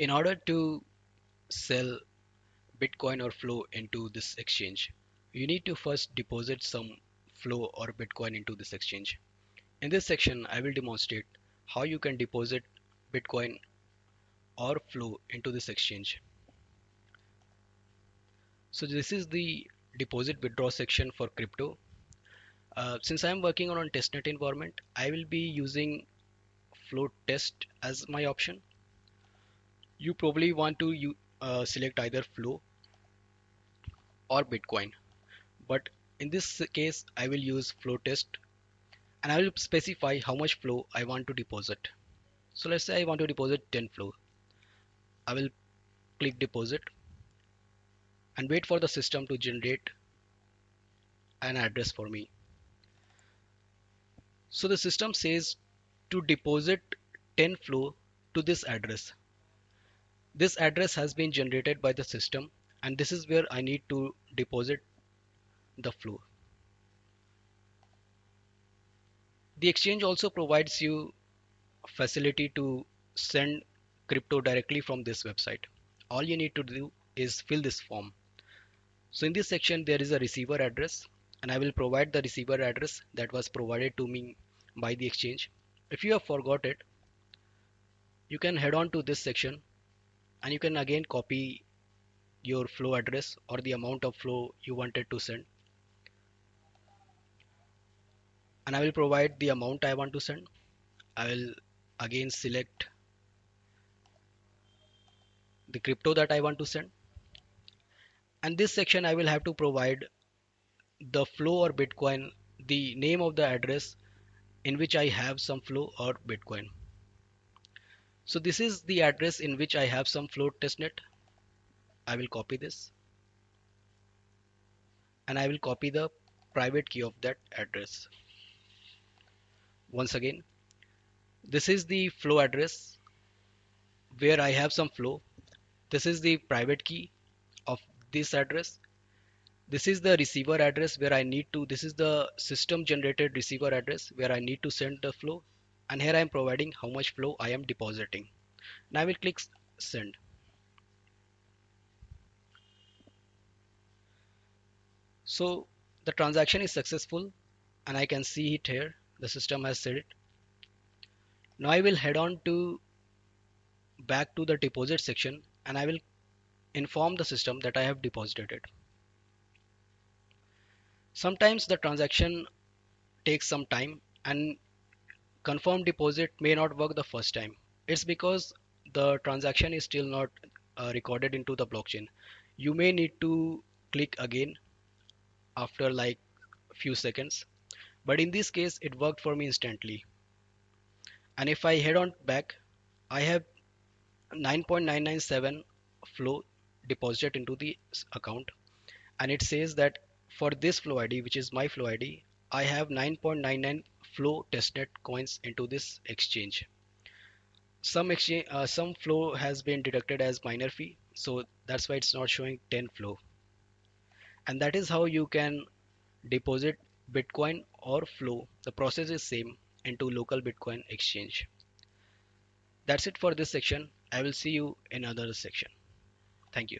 In order to sell Bitcoin or flow into this exchange, you need to first deposit some flow or Bitcoin into this exchange. In this section, I will demonstrate how you can deposit Bitcoin or flow into this exchange. So this is the deposit withdraw section for crypto. Since I am working on a testnet environment, I will be using flow test as my option. You probably want to select either flow or Bitcoin, but in this case, I will use flow test and I will specify how much flow I want to deposit. So let's say I want to deposit 10 flow. I will click deposit and wait for the system to generate an address for me. So the system says to deposit 10 flow to this address. This address has been generated by the system and this is where I need to deposit the flow. The exchange also provides you facility to send crypto directly from this website. All you need to do is fill this form. So in this section there is a receiver address and I will provide the receiver address that was provided to me by the exchange. If you have forgot it, you can head on to this section and you can again copy your flow address or the amount of flow you wanted to send, and I will provide the amount I want to send. I will again select the crypto that I want to send, and this section I will have to provide the flow or Bitcoin, the name of the address in which I have some flow or Bitcoin. So this is the address in which I have some flow testnet. I will copy this and I will copy the private key of that address. Once again, this is the flow address where I have some flow. This is the private key of this address. This is the receiver address where I need to, this is the system generated receiver address where I need to send the flow. And here I am providing how much flow I am depositing. Now I will click send. So the transaction is successful and I can see it here. The system has said it. Now I will head on to back to the deposit section and I will inform the system that I have deposited it. Sometimes the transaction takes some time and confirm deposit may not work the first time. It's because the transaction is still not recorded into the blockchain. You may need to click again after like few seconds, but in this case it worked for me instantly. And if I head on back, I have 9.997 flow deposited into the account, and it says that for this flow ID, which is my flow ID, I have 9.99 flow testnet coins into this exchange. Some flow has been deducted as minor fee, so that's why it's not showing 10 flow. And that is how you can deposit Bitcoin or flow. The process is same into local Bitcoin exchange. That's it for this section. I will see you in another section. Thank you.